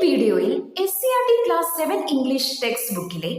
വീഡിയോയിൽ SCERT class 7 English text ബുക്കിലെ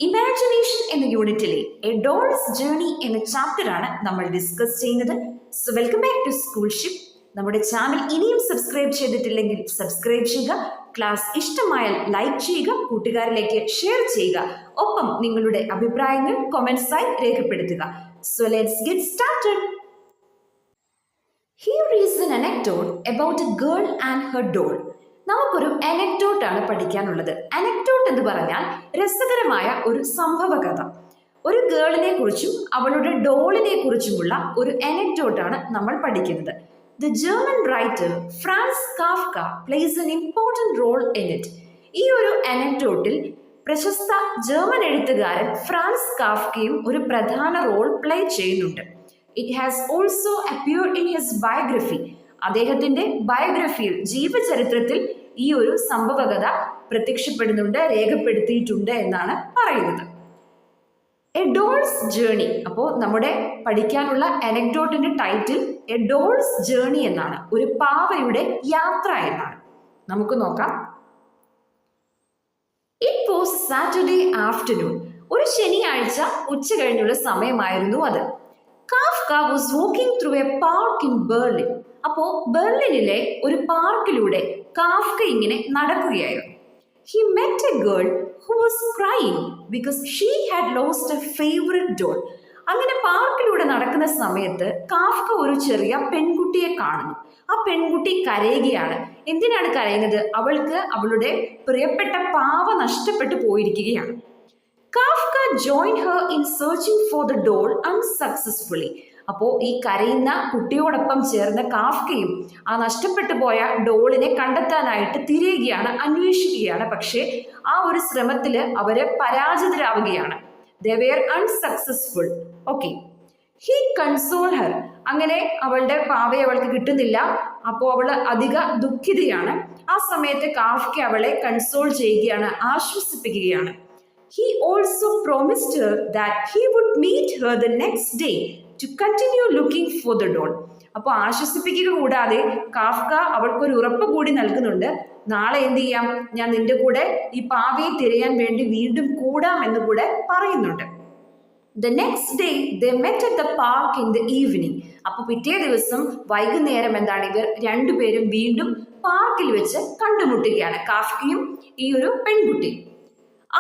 imagination എന്ന യൂണിറ്റിലെ എ ഡോൾസ് ജേർണി എന്ന ചാപ്റ്ററാണ് നമ്മൾ ഡിസ്കസ് ചെയ്യുന്നത്. So welcome back to Schoolship. നമ്മുടെ ചാനൽ ഇനിയും സബ്സ്ക്രൈബ് ചെയ്തിട്ടില്ലെങ്കിൽ സബ്സ്ക്രൈബ് ചെയ്യുക. ക്ലാസ് ഇഷ്ടമായാൽ ലൈക്ക് ചെയ്യുക, കൂട്ടുകാരിലേക്ക് ഷെയർ ചെയ്യുക. ഒപ്പം നിങ്ങളുടെ അഭിപ്രായങ്ങൾ കൊമന്റ്സായി രേഖപ്പെടുത്തുക. So let's get started. Here is an anecdote about a girl and her doll. നമുക്കൊരു അനക്ഡോട്ട് ആണ് പഠിക്കാനുള്ളത്. അനക്ഡോട്ട് എന്ന് പറഞ്ഞാൽ രസകരമായ ഒരു സംഭവ കഥ. ഒരു ഗേളിനെ കുറിച്ചും അവളുടെ ഡോളിനെ കുറിച്ചുമുള്ള ഒരു അനക്ഡോട്ടാണ് നമ്മൾ പഠിക്കുന്നത്. The German writer Franz Kafka plays an important role in it. ഈ ഒരു അനക്ഡോട്ടിൽ പ്രശസ്ത ജർമ്മൻ എഴുത്തുകാരൻ ഫ്രാൻസ് കാഫ്കയും ഒരു പ്രധാന റോൾ പ്ലേ ചെയ്യുന്നുണ്ട്. It has also appeared in his biography. അദ്ദേഹത്തിന്റെ ബയോഗ്രഫിയിൽ, ജീവചരിത്രത്തിൽ ഈ ഒരു സംഭവകഥ പ്രത്യക്ഷപ്പെടുന്നുണ്ട്, രേഖപ്പെടുത്തിയിട്ടുണ്ട് എന്നാണ് പറയുന്നത്. A dolls journey. അപ്പോൾ നമ്മുടെ പഠിക്കാനുള്ള അനക്ഡോട്ടിന്റെ ടൈറ്റിൽ എ ഡോൾസ് ജേർണി എന്നാണ്, ഒരു പാവയുടെ യാത്ര എന്നാണ്. നമുക്ക് നോക്കാം. It was Saturday afternoon. ഒരു ശനിയാഴ്ച ഉച്ച കഴിഞ്ഞുള്ള സമയമായിരുന്നു അത്. Kafka was walking through A park in Berlin. അപ്പോൾ ബെർലിനിലെ ഒരു പാർക്കിലൂടെ കാഫ്ക ഇങ്ങനെ നടക്കുകയായിരുന്നു. He met a girl who was crying because she had lost a favorite doll. അങ്ങനെ പാർക്കിലൂടെ നടക്കുന്ന സമയത്ത് കാഫ്ക ഒരു ചെറിയ പെൺകുട്ടിയെ കാണുന്നു. ആ പെൺകുട്ടി കരയുകയാണ്. എന്തിനാണ് കരയുന്നത്? അവൾക്ക് അവളുടെ പ്രിയപ്പെട്ട പാവ നഷ്ടപ്പെട്ടു പോയിരിക്കുകയാണ്. Kafka joined her in searching for the doll unsuccessfully. അപ്പോൾ ഈ കരയുന്ന കുട്ടിയോടൊപ്പം ചേർന്ന കാഫ്കയും ആ നഷ്ടപ്പെട്ടു പോയ ഡോളിനെ കണ്ടെത്താനായിട്ട് തിരയുകയാണ്, അന്വേഷിക്കുകയാണ്. പക്ഷേ ആ ഒരു ശ്രമത്തിൽ അവര് പരാജിതരാവുകയാണ്. They were unsuccessful. Okay. He consoled her. അങ്ങനെ അവളുടെ പാവയെ അവൾക്ക് കിട്ടുന്നില്ല. അപ്പോൾ അവള് അധിക ദുഃഖിതയാണ്. ആ സമയത്ത് കാഫ്ക അവളെ കൺസോൾ ചെയ്യുകയാണ്, ആശ്വസിപ്പിക്കുകയാണ്. He also promised her that he would meet her the next day to continue looking for the doll. അപ്പോൾ ആശ്വസിപ്പിക്കുക കൂടാതെ കാഫ്ക അവൾക്കൊരു ഉറപ്പ് കൂടി നൽകുന്നുണ്ട്. നാളെ എന്ത് ചെയ്യാം, ഞാൻ നിന്റെ കൂടെ ഈ പാവയെ തിരയാൻ വേണ്ടി വീണ്ടും കൂടാം എന്ന് കൂടെ പറയുന്നുണ്ട്. The next day they met at the park in the evening. അപ്പോൾ പിറ്റേ ദിവസം വൈകുന്നേരം എന്താണ്, ഇവർ രണ്ടുപേരും വീണ്ടും പാർക്കിൽ വെച്ച് കണ്ടുമുട്ടുകയാണ്, കാഫ്കയും ഈ ഒരു പെൺകുട്ടി.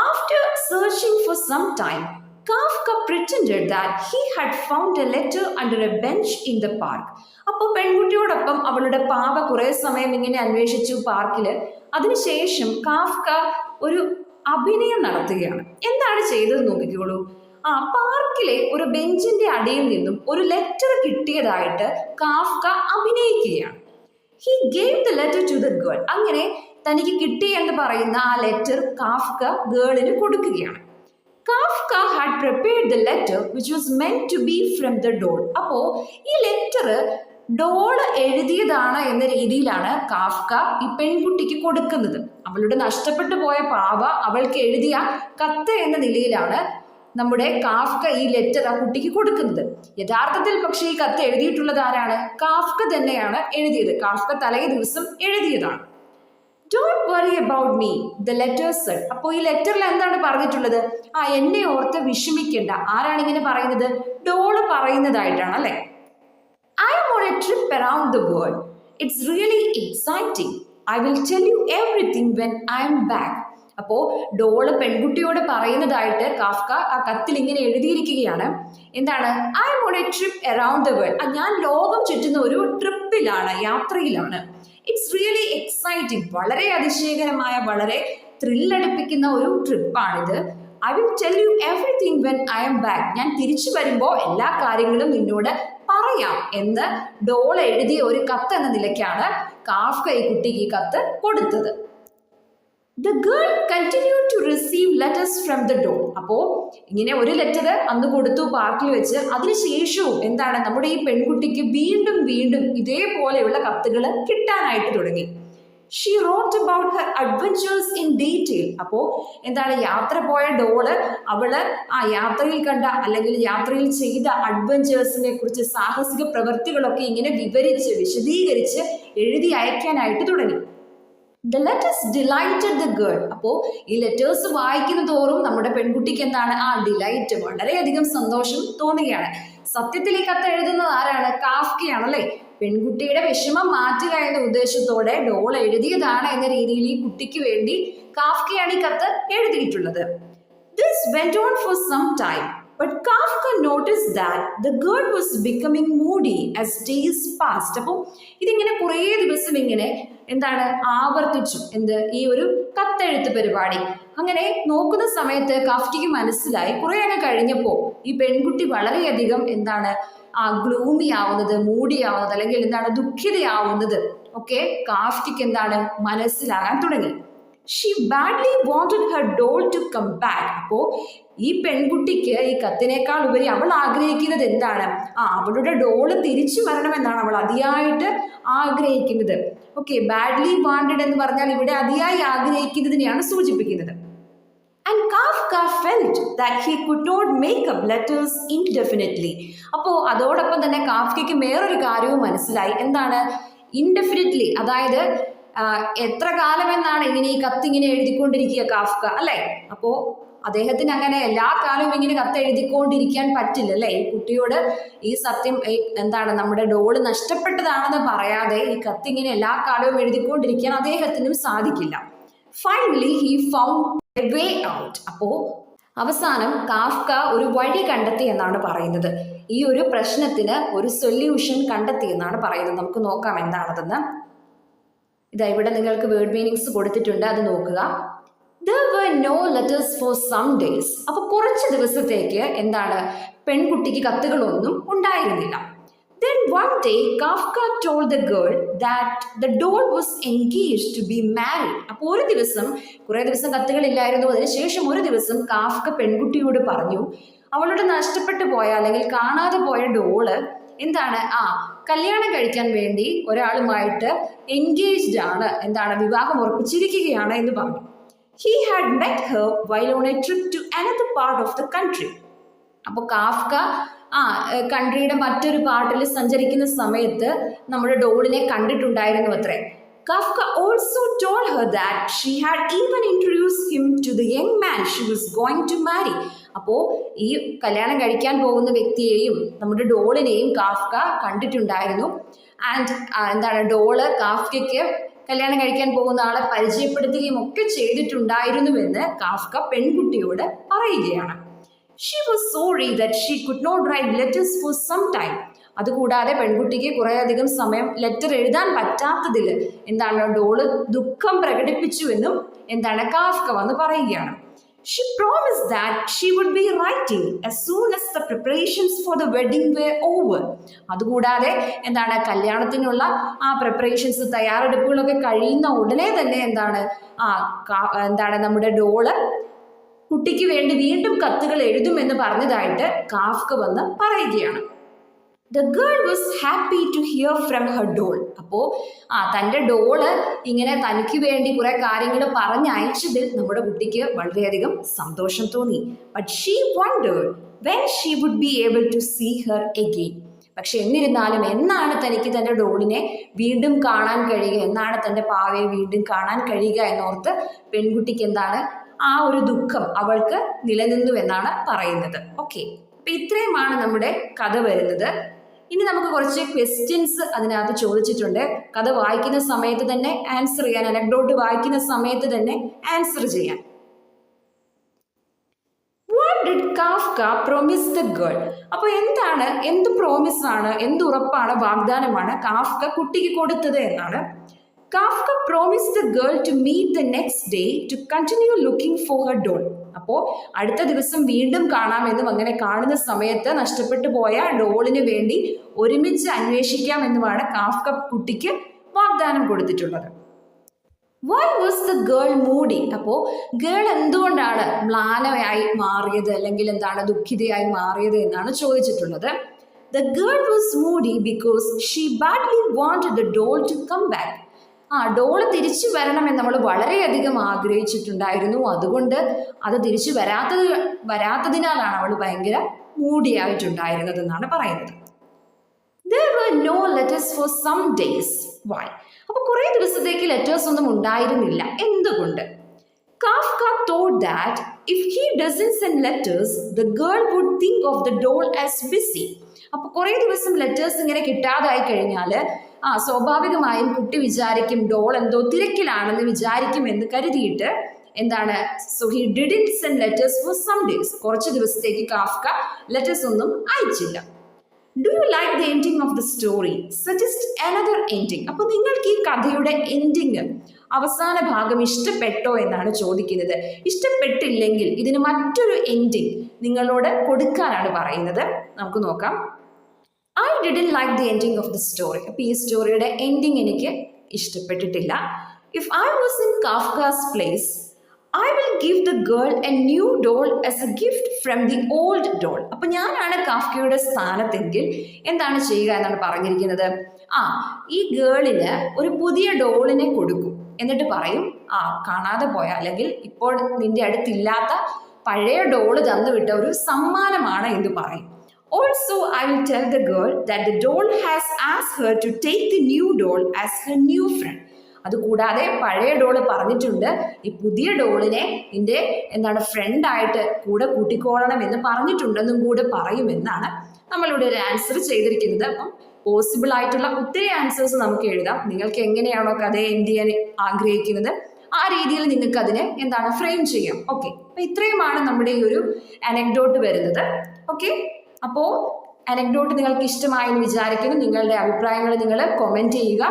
After searching for some time, Kafka pretended that he had found a letter under a bench in the park. അപ്പോൾ പെൺകുട്ടിയോടൊപ്പം അവളുടെ പാവ കുറെ സമയം ഇങ്ങനെ അന്വേഷിച്ചു പാർക്കില്. അതിനുശേഷം കാഫ്ക ഒരു അഭിനയം നടത്തുകയാണ്. എന്താണ് ചെയ്തത് നോക്കിക്കോളൂ. പാർക്കിലെ ഒരു ബെഞ്ചിന്റെ അടിയിൽ നിന്നും ഒരു ലെറ്റർ കിട്ടിയതായിട്ട് കാഫ്ക അഭിനയിക്കുകയാണ്. He gave the letter to the girl. അങ്ങനെ തനിക്ക് കിട്ടി എന്ന് പറയുന്ന ആ ലെറ്റർ കാഫ്ക ഗേളിന് കൊടുക്കുകയാണ്. Kafka had prepared the letter which was meant to be from the doll. അപ്പോൾ ഈ ലെറ്റർ ഡോള് എഴുതിയതാണ് എന്ന രീതിയിലാണ് കാഫ്ക ഈ പെൺകുട്ടിക്ക് കൊടുക്കുന്നത്. അവളുടെ നഷ്ടപ്പെട്ടു പോയ പാവ അവൾക്ക് എഴുതിയ കത്ത് എന്ന നിലയിലാണ് നമ്മുടെ കാഫ്ക ഈ ലെറ്റർ ആ കുട്ടിക്ക് കൊടുക്കുന്നത്. യഥാർത്ഥത്തിൽ പക്ഷേ ഈ കത്ത് എഴുതിയിട്ടുള്ളത് ആരാണ്? കാഫ്ക തന്നെയാണ് എഴുതിയത്. കാഫ്ക തലേ ദിവസം എഴുതിയതാണ്. Don't worry about me, the letter said. അപ്പോൾ ഈ ലെറ്ററിൽ എന്താണ് പറഞ്ഞിട്ടുള്ളത്? എന്നെ ഓർത്ത് വിഷമിക്കേണ്ട. ആരാണ് ഇങ്ങനെ പറയുന്നത്? ഡോള് പറയുന്നതായിട്ടാണ് അല്ലെ. I am on a trip around the world. It's really exciting. I will tell you everything when I am back. അപ്പോൾ ഡോള് പെൺകുട്ടിയോട് പറയുന്നതായിട്ട് കാഫ്ക ആ കത്തിൽ ഇങ്ങനെ എഴുതിയിരിക്കുകയാണ്. എന്താണ്? I am on a trip around the world. ഞാൻ ലോകം ചുറ്റുന്ന ഒരു ട്രിപ്പിലാണ്, യാത്രയിലാണ്. It's really exciting. വളരെ അതിശയകരമായ, വളരെ ത്രില്ലടിപ്പിക്കുന്ന ഒരു ട്രിപ്പാണിത്. I will tell you everything when I'm back. ഞാൻ തിരിച്ചു വരുമ്പോൾ എല്ലാ കാര്യങ്ങളും നിന്നോട് പറയാം എന്ന് ഡോൾ എഴുതിയ ഒരു കത്ത് എന്ന നിലയ്ക്കാണ് കാഫ്ക ഈ കുട്ടിക്ക് ഈ കത്ത് കൊടുത്തത്. The girl continued to receive letters from the doll. അപ്പോൾ ഇങ്ങനെ ഒരു ലെറ്റർ അന്ന് കൊടുത്തു പാർക്കിൽ വെച്ച്. അതിനുശേഷവും എന്താണ്, നമ്മുടെ ഈ പെൺകുട്ടിക്ക് വീണ്ടും വീണ്ടും ഇതേപോലെയുള്ള കത്തുകൾ കിട്ടാനായിട്ട് തുടങ്ങി. She wrote about her adventures in detail. അപ്പോൾ എന്താണ്, യാത്ര പോയ ഡോള് അവള് ആ യാത്രയിൽ കണ്ട അല്ലെങ്കിൽ യാത്രയിൽ ചെയ്ത അഡ്വഞ്ചേഴ്സിനെ കുറിച്ച്, സാഹസിക പ്രവൃത്തികളൊക്കെ ഇങ്ങനെ വിവരിച്ച് വിശദീകരിച്ച് എഴുതി അയക്കാനായിട്ട് തുടങ്ങി. The letters delighted the girl. അപ്പോൾ ഈ ലെറ്റേഴ്സ് വായിക്കുന്ന തോറും നമ്മുടെ പെൺകുട്ടിക്ക് എന്താണ് ആ ഡിലൈറ്റ്, വളരെയധികം സന്തോഷം തോന്നുകയാണ്. സത്യത്തിൽ ഈ കത്ത് എഴുതുന്നത് ആരാണ്? കാഫ്കയാണല്ലേ. പെൺകുട്ടിയുടെ വിഷമം മാറ്റുക എന്ന ഉദ്ദേശത്തോടെ ഡോൾ എഴുതിയതാണ് എന്ന രീതിയിൽ ഈ കുട്ടിക്ക് വേണ്ടി കാഫ്കയാണ് ഈ കത്ത് എഴുതിയിട്ടുള്ളത്. This went on for some time, but Kafka noticed that the girl was becoming moody as days passed. അപ്പോൾ ഇതിങ്ങനെ കുറേ ദിവസം ഇങ്ങനെ എന്താണ് ആവർത്തിച്ചു ഈ ഒരു കത്തെഴുത്ത് പരിപാടി. അങ്ങനെ നോക്കുന്ന സമയത്ത് കാഫ്കയ്ക്ക് മനസ്സിലായി കുറെ അങ്ങ് കഴിഞ്ഞപ്പോൾ ഈ പെൺകുട്ടി വളരെയധികം ഗ്ലൂമി ആവുന്നത്, മൂടി ആവുന്നത്, അല്ലെങ്കിൽ ദുഃഖിതയാവുന്നത് ഒക്കെ കാഫ്കയ്ക്ക് മനസ്സിലാകാൻ തുടങ്ങി. She badly wanted her doll to come back. അപ്പോൾ ഈ പെൺകുട്ടിക്ക് ഈ കത്തിനേക്കാൾ ഉപരി അവൾ ആഗ്രഹിക്കുന്നത് എന്താണ്? അവളുടെ ഡോള് തിരിച്ചു വരണമെന്നാണ് അവൾ അതിയായിട്ട് ആഗ്രഹിക്കുന്നത്. ഓക്കെ, ബാഡ്ലി വാണ്ടഡ് എന്ന് പറഞ്ഞാൽ ഇവിടെ അതിയായി ആഗ്രഹിക്കുന്നതിനെയാണ് സൂചിപ്പിക്കുന്നത്. And Kafka felt that he could not make up letters indefinitely. അപ്പോൾ അതോടൊപ്പം തന്നെ കാഫ്കയ്ക്ക് വേറൊരു കാര്യവും മനസ്സിലായി. എന്താണ്? ഇൻഡെഫിനിറ്റ്ലി, അതായത് എത്ര കാലം എന്നാണ് ഇങ്ങനെ ഈ കത്തിങ്ങനെ എഴുതിക്കൊണ്ടിരിക്കുക കാഫ്ക, അല്ലേ? അപ്പോൾ അദ്ദേഹത്തിന് അങ്ങനെ എല്ലാ കാലവും ഇങ്ങനെ കത്ത് എഴുതിക്കൊണ്ടിരിക്കാൻ പറ്റില്ല, അല്ലേ? ഈ കുട്ടിയോട് ഈ സത്യം നമ്മുടെ ഡോള് നഷ്ടപ്പെട്ടതാണെന്ന് പറയാതെ ഈ കത്തിങ്ങനെ എല്ലാ കാലവും എഴുതിക്കൊണ്ടിരിക്കാൻ അദ്ദേഹത്തിനും സാധിക്കില്ല. Finally he found a way out. അപ്പോൾ അവസാനം കാഫ്ക ഒരു വഴി കണ്ടെത്തി എന്നാണ് പറയുന്നത്. ഈ ഒരു പ്രശ്നത്തിന് ഒരു സൊല്യൂഷൻ കണ്ടെത്തി എന്നാണ് പറയുന്നത്. നമുക്ക് നോക്കാം എന്താണതെന്ന്. ഇതാ ഇവിടെ നിങ്ങൾക്ക് വേർഡ് മീനിങ്സ് കൊടുത്തിട്ടുണ്ട്, അത് നോക്കുക. There were no letters for some days. അപ്പോൾ കുറച്ച് ദിവസത്തേക്ക് പെൺകുട്ടിക്ക് കത്തുകളൊന്നും ഉണ്ടായിരുന്നില്ല. Then one day Kafka told the girl that the doll was engaged to be married. അപ്പോൾ ഒരു ദിവസം, കുറേ ദിവസം കത്തുകളില്ലായിരുന്നു, അതിനുശേഷം ഒരു ദിവസം കാഫ്ക പെൺകുട്ടിയോട് പറഞ്ഞു അവളുടെ നഷ്ടപ്പെട്ടു പോയ അല്ലെങ്കിൽ കാണാതെ പോയ ഡോള് കല്യാണം കഴിക്കാൻ വേണ്ടി ഒരാളുമായിട്ട് എൻഗേജ്ഡ് ആണ്, വിവാഹം ഉറപ്പിച്ചിരിക്കുകയാണ് എന്ന് പറഞ്ഞു. He had met her while on a trip to another part of the country. അപ്പോൾ കാഫ്ക കൺട്രിയുടെ മറ്റൊരു പാർട്ടിൽ സഞ്ചരിക്കുന്ന സമയത്ത് നമ്മുടെ ഡോളിനെ കണ്ടിട്ടുണ്ടായിരുന്നു അത്രേ. Kafka also told her that she had even introduced him to the young man she was going to marry. അപ്പോൾ ഈ കല്യാണം കഴിക്കാൻ പോകുന്ന വ്യക്തിയെയും നമ്മുടെ ഡോളിനെയും കാഫ്ക കണ്ടിട്ടുണ്ടായിരുന്നു. ആൻഡ് ഡോള് കാഫ്കയ്ക്ക് കല്യാണം കഴിക്കാൻ പോകുന്ന ആളെ പരിചയപ്പെടുത്തുകയും ഒക്കെ ചെയ്തിട്ടുണ്ടായിരുന്നുവെന്ന് കാഫ്ക പെൺകുട്ടിയോട് പറയുകയാണ്. She was sorry that she could not write letters for some time. അതുകൂടാതെ പെൺകുട്ടിക്ക് കുറേയധികം സമയം ലെറ്റർ എഴുതാൻ പറ്റാത്തതിൽ ഡോള് ദുഃഖം പ്രകടിപ്പിച്ചുവെന്നും കാഫ്ക വന്ന് പറയുകയാണ്. She promised that she would be writing as soon as the preparations for the wedding were over. അതുകൂടാതെ കല്യാണത്തിനുള്ള preparations, തയ്യാറെടുപ്പുകളൊക്കെ കഴിയുന്ന ഉടനെ തന്നെ നമ്മുടെ ഡോള് കുട്ടിക്ക് വേണ്ടി വീണ്ടും കത്തുകൾ എഴുതുമെന്ന് പറഞ്ഞതായിട്ട് കാഫ്ക വന്ന് പറയുകയാണ്. The girl was happy to hear from her doll. അപ്പോൾ തൻ്റെ ഡോള് ഇങ്ങനെ തനിക്ക് വേണ്ടി കുറെ കാര്യങ്ങൾ പറഞ്ഞയച്ചതിൽ നമ്മുടെ കുട്ടിക്ക് വളരെയധികം സന്തോഷം തോന്നി. But she wondered when she would be able to see her again. പക്ഷെ എന്നിരുന്നാലും എന്നാണ് തനിക്ക് തൻ്റെ ഡോളിനെ വീണ്ടും കാണാൻ കഴിയുക, എന്നാണ് തൻ്റെ പാവയെ വീണ്ടും കാണാൻ കഴിയുക എന്നോർത്ത് പെൺകുട്ടിക്ക് ഒരു ദുഃഖം അവൾക്ക് നിലനിന്നു എന്നാണ് പറയുന്നത്. ഓക്കെ, അപ്പൊ ഇത്രയുമാണ് നമ്മുടെ കഥ വരുന്നത്. ഇനി നമുക്ക് കുറച്ച് ക്വസ്റ്റ്യൻസ് അതിനകത്ത് ചോദിച്ചിട്ടുണ്ട്. കഥ വായിക്കുന്ന സമയത്ത് തന്നെ ആൻസർ ചെയ്യാൻ, അനക്ഡോട്ട് വായിക്കുന്ന സമയത്ത് തന്നെ ആൻസർ ചെയ്യാൻ. What did Kafka promise the girl? അപ്പോൾ എന്ത് പ്രോമിസ് ആണ്, എന്ത് ഉറപ്പാണ്, വാഗ്ദാനമാണ് കാഫ്ക കുട്ടിക്ക് കൊടുത്തത് എന്നാണ്. Kafka promised the girl to meet the next day to continue looking for her doll. അപ്പോൾ അടുത്ത ദിവസം വീണ്ടും കാണാമെന്നും അങ്ങനെ കാണുന്ന സമയത്ത് നഷ്ടപ്പെട്ടു പോയ ഡോളിന് വേണ്ടി ഒരുമിച്ച് അന്വേഷിക്കാമെന്നുമാണ് കാഫ്ക കുട്ടിക്ക് വാഗ്ദാനം കൊടുത്തിട്ടുള്ളത്. Why was the girl moody? അപ്പോൾ ഗേൾ എന്തുകൊണ്ടാണ് മ്ലാനയായി മാറിയത്, അല്ലെങ്കിൽ ദുഃഖിതയായി മാറിയത് എന്നാണ് ചോദിച്ചിട്ടുള്ളത്. The girl was moody because she badly wanted the doll to come back. Doll തിരിച്ചു വരണമെന്ന് നമ്മൾ വളരെയധികം ആഗ്രഹിച്ചിട്ടുണ്ടായിരുന്നു. അതുകൊണ്ട് അത് തിരിച്ചു വരാത്തതിനാലാണ് അവൾ ഭയങ്കര മൂടിയായിട്ടുണ്ടായിരുന്നത് എന്നാണ് പറയുന്നത്. There were no letters for some days. Why? അപ്പൊ കുറെ ദിവസത്തേക്ക് ലെറ്റേഴ്സ് ഒന്നും ഉണ്ടായിരുന്നില്ല. എന്തുകൊണ്ട്? Kafka thought that if he doesn't send letters, the girl would think of the doll as busy. അപ്പൊ കുറെ ദിവസം ലെറ്റേഴ്സ് ഇങ്ങനെ കിട്ടാതായി കഴിഞ്ഞാൽ സ്വാഭാവികമായും കുട്ടി വിചാരിക്കും ഡോൾ എന്തോ തിരക്കിലാണെന്ന് വിചാരിക്കും എന്ന് കരുതിയിട്ട് എന്താണ്, so he didn't send letters for some days. കുറച്ച് ദിവസത്തേക്ക് കാഫ്ക ലെറ്റേഴ്സ് ഒന്നും അയച്ചില്ല. Do you like the ending of the story? Suggest another ending. അപ്പൊ നിങ്ങൾക്ക് ഈ കഥയുടെ എൻഡിങ്, അവസാന ഭാഗം ഇഷ്ടപ്പെട്ടോ എന്നാണ് ചോദിക്കുന്നത്. ഇഷ്ടപ്പെട്ടില്ലെങ്കിൽ ഇതിന് മറ്റൊരു എൻഡിങ് നിങ്ങളോട് കൊടുക്കാനാണ് പറയുന്നത്. നമുക്ക് നോക്കാം. I didn't like the ending of the story. അപ്പൊ ഈ സ്റ്റോറിയുടെ എൻഡിങ് എനിക്ക് ഇഷ്ടപ്പെട്ടിട്ടില്ല. If I was in Kafka's place, I will give the girl a new doll as a gift from the old doll. അപ്പൊ ഞാനാണ് കാഫ്കയുടെ സ്ഥാനത്തെങ്കിൽ എന്താണ് ചെയ്യുക എന്നാണ് പറഞ്ഞിരിക്കുന്നത്. ഈ ഗേളിന് ഒരു പുതിയ ഡോളിനെ കൊടുക്കും. എന്നിട്ട് പറയും, കാണാതെ പോയ അല്ലെങ്കിൽ ഇപ്പോൾ നിന്റെ അടുത്തില്ലാത്ത പഴയ ഡോള് തന്നുവിട്ട ഒരു സമ്മാനമാണ് എന്ന് പറയും. Also, I will tell the girl that the doll has asked her to take the new doll as her new friend. അതുകൂടാതെ പഴയ ഡോള് പറഞ്ഞിട്ടുണ്ട് ഈ പുതിയ ഡോളിനെ നിന്റെ ഫ്രണ്ടായിട്ട് കൂടെ കൂട്ടിക്കോളണം എന്ന് പറഞ്ഞിട്ടുണ്ടെന്നും കൂടെ പറയുമെന്നാണ് നമ്മളിവിടെ ഒരു ആൻസർ ചെയ്തിരിക്കുന്നത്. അപ്പം പോസിബിൾ ആയിട്ടുള്ള ഒത്തിരി ആൻസേഴ്സ് നമുക്ക് എഴുതാം. നിങ്ങൾക്ക് എങ്ങനെയാണോ കഥ എൻഡ് ചെയ്യാൻ ആഗ്രഹിക്കുന്നത് ആ രീതിയിൽ നിങ്ങൾക്ക് അതിനെ ഫ്രെയിം ചെയ്യാം. ഓക്കെ, അപ്പൊ ഇത്രയുമാണ് നമ്മുടെ ഈ ഒരു അനക്ഡോട്ട് വരുന്നത്. ഓക്കെ, അപ്പോൾ അനക്ഡോട്ട് നിങ്ങൾക്ക് ഇഷ്ടമായെന്ന് വിചാരിക്കുന്നു. നിങ്ങളുടെ അഭിപ്രായങ്ങൾ നിങ്ങൾ കമൻറ്റ് ചെയ്യുക.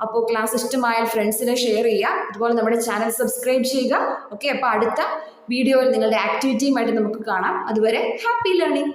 അപ്പോൾ ക്ലാസ് ഇഷ്ടമായാൽ ഫ്രണ്ട്സിനെ ഷെയർ ചെയ്യുക. അതുപോലെ നമ്മുടെ ചാനൽ സബ്സ്ക്രൈബ് ചെയ്യുക. ഓക്കെ, അപ്പോൾ അടുത്ത വീഡിയോയിൽ നിങ്ങളുടെ ആക്ടിവിറ്റിയുമായിട്ട് നമുക്ക് കാണാം. അതുവരെ ഹാപ്പി ലേണിംഗ്.